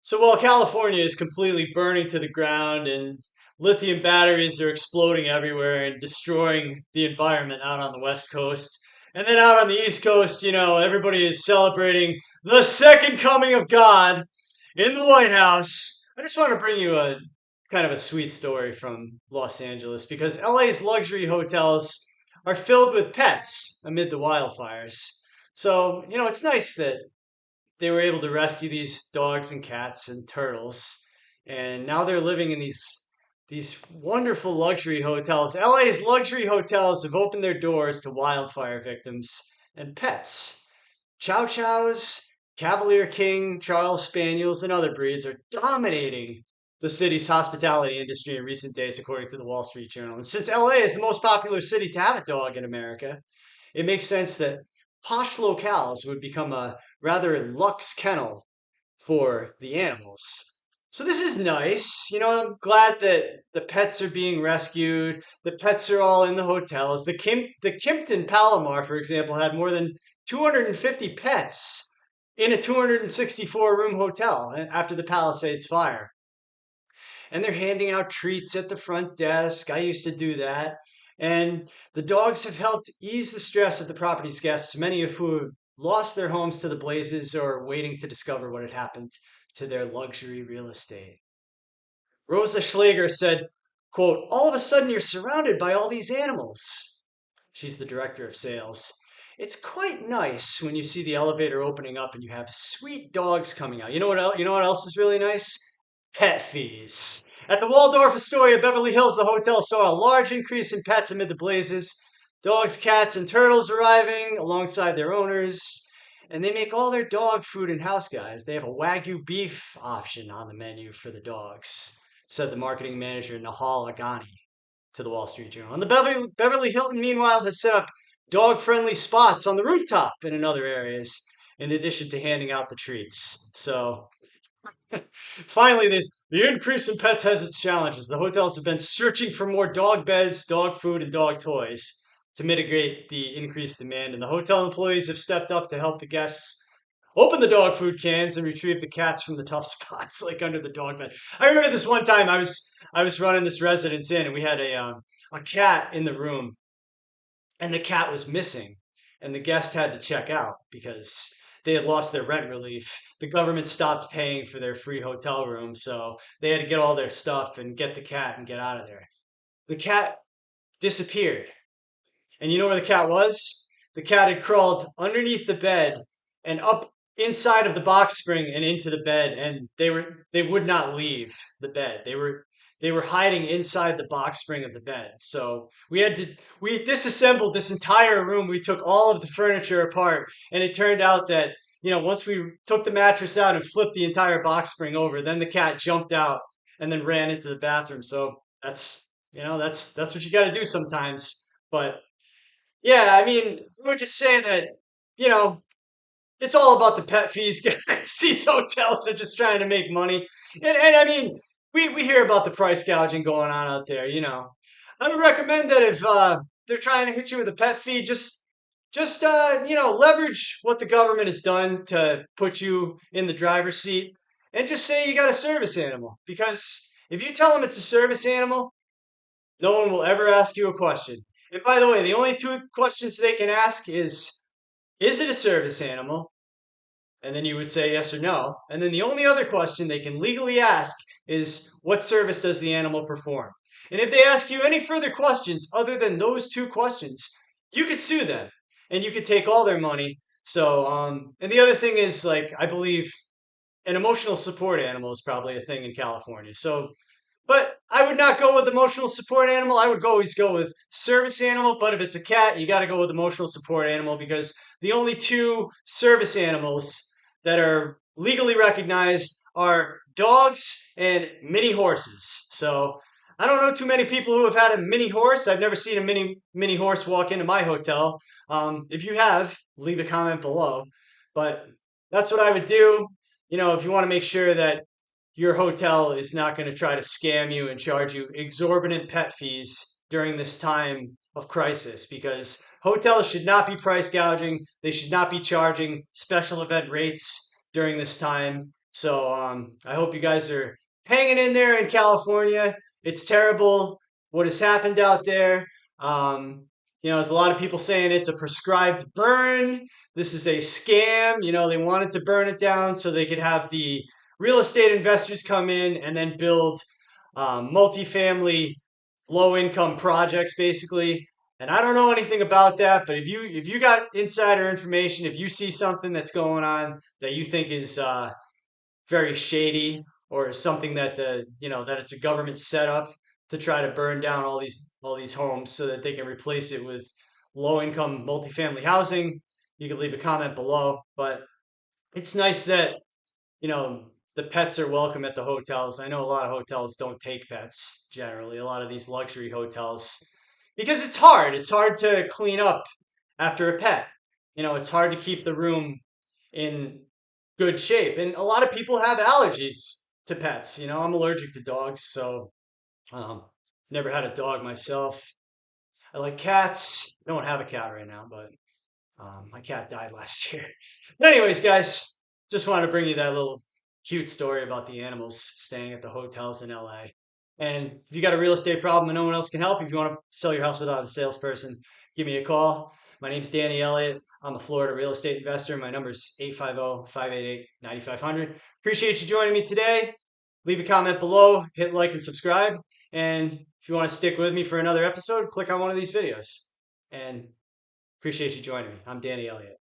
So while California is completely burning to the ground and lithium batteries are exploding everywhere and destroying the environment out on the West Coast, and then out on the East Coast, everybody is celebrating the second coming of God in the White House. I just want to bring you a kind of a sweet story from Los Angeles because LA's luxury hotels are filled with pets amid the wildfires. So, it's nice that they were able to rescue these dogs and cats and turtles, and now they're living in these wonderful luxury hotels. LA's luxury hotels have opened their doors to wildfire victims and pets. Chow Chows, Cavalier King, Charles Spaniels, and other breeds are dominating the city's hospitality industry in recent days, according to the Wall Street Journal. And since LA is the most popular city to have a dog in America, it makes sense that posh locales would become a rather luxe kennel for the animals. So this is nice. I'm glad that the pets are being rescued. The pets are all in the hotels. The Kimpton Palomar, for example, had more than 250 pets in a 264 room hotel after the Palisades fire. And they're handing out treats at the front desk. I used to do that. And the dogs have helped ease the stress of the property's guests, many of who have lost their homes to the blazes or are waiting to discover what had happened to their luxury real estate. Rosa Schlager said, quote, "All of a sudden you're surrounded by all these animals." She's the director of sales. "It's quite nice when you see the elevator opening up and you have sweet dogs coming out. You know what else is really nice? Pet fees." At the Waldorf Astoria, Beverly Hills, the hotel saw a large increase in pets amid the blazes. Dogs, cats, and turtles arriving alongside their owners. And they make all their dog food in-house, guys. They have a Wagyu beef option on the menu for the dogs, said the marketing manager, Nahal Agani, to the Wall Street Journal. And the Beverly Hilton, meanwhile, has set up dog-friendly spots on the rooftop and in other areas, in addition to handing out the treats. So finally, the increase in pets has its challenges. The hotels have been searching for more dog beds, dog food, and dog toys to mitigate the increased demand, and the hotel employees have stepped up to help the guests open the dog food cans and retrieve the cats from the tough spots, like under the dog bed. I remember this one time I was running this residence in, and we had a cat in the room, and the cat was missing, and the guest had to check out because they had lost their rent relief. The government stopped paying for their free hotel room, so they had to get all their stuff and get the cat and get out of there. The cat disappeared. And you know where the cat was? The cat had crawled underneath the bed and up inside of the box spring and into the bed, and they would not leave the bed. They were hiding inside the box spring of the bed. So we disassembled this entire room. We took all of the furniture apart, and it turned out that once we took the mattress out and flipped the entire box spring over, then the cat jumped out and then ran into the bathroom. So that's what you got to do sometimes. But yeah, I mean, we would just say that you know it's all about the pet fees, guys. These hotels are just trying to make money. And I mean, we hear about the price gouging going on out there. I would recommend that if they're trying to hit you with a pet fee, just leverage what the government has done to put you in the driver's seat and just say you got a service animal. Because if you tell them it's a service animal, no one will ever ask you a question. And by the way, the only two questions they can ask is it a service animal? And then you would say yes or no. And then the only other question they can legally ask is what service does the animal perform? And if they ask you any further questions other than those two questions, you could sue them and you could take all their money. So, and the other thing is, like, I believe an emotional support animal is probably a thing in California. So, but I would not go with emotional support animal. I would always go with service animal. But if it's a cat, you got to go with emotional support animal because the only two service animals that are legally recognized are dogs and mini horses. So I don't know too many people who have had a mini horse. I've never seen a mini horse walk into my hotel. If you have, leave a comment below. But that's what I would do. If you want to make sure that your hotel is not going to try to scam you and charge you exorbitant pet fees during this time of crisis, because hotels should not be price gouging. They should not be charging special event rates during this time. So I hope you guys are hanging in there in California. It's terrible what has happened out there. Um, there's a lot of people saying it's a prescribed burn. This is a scam. They wanted to burn it down so they could have the real estate investors come in and then build multifamily low income projects basically. And I don't know anything about that, but if you got insider information, if you see something that's going on that you think is very shady or something that that it's a government setup to try to burn down all these homes so that they can replace it with low income multifamily housing, you can leave a comment below. But it's nice that you know, the pets are welcome at the hotels. I know a lot of hotels don't take pets generally, a lot of these luxury hotels, because it's hard. It's hard to clean up after a pet. It's hard to keep the room in good shape. And a lot of people have allergies to pets. I'm allergic to dogs, so um, never had a dog myself. I like cats. I don't have a cat right now, but my cat died last year. But anyways, guys, just wanted to bring you that little cute story about the animals staying at the hotels in LA. And if you got a real estate problem and no one else can help, if you want to sell your house without a salesperson, give me a call. My name's Danny Elliott. I'm a Florida real estate investor. My number is 850-588-9500. Appreciate you joining me today. Leave a comment below, hit like and subscribe. And if you want to stick with me for another episode, click on one of these videos. And appreciate you joining me. I'm Danny Elliott.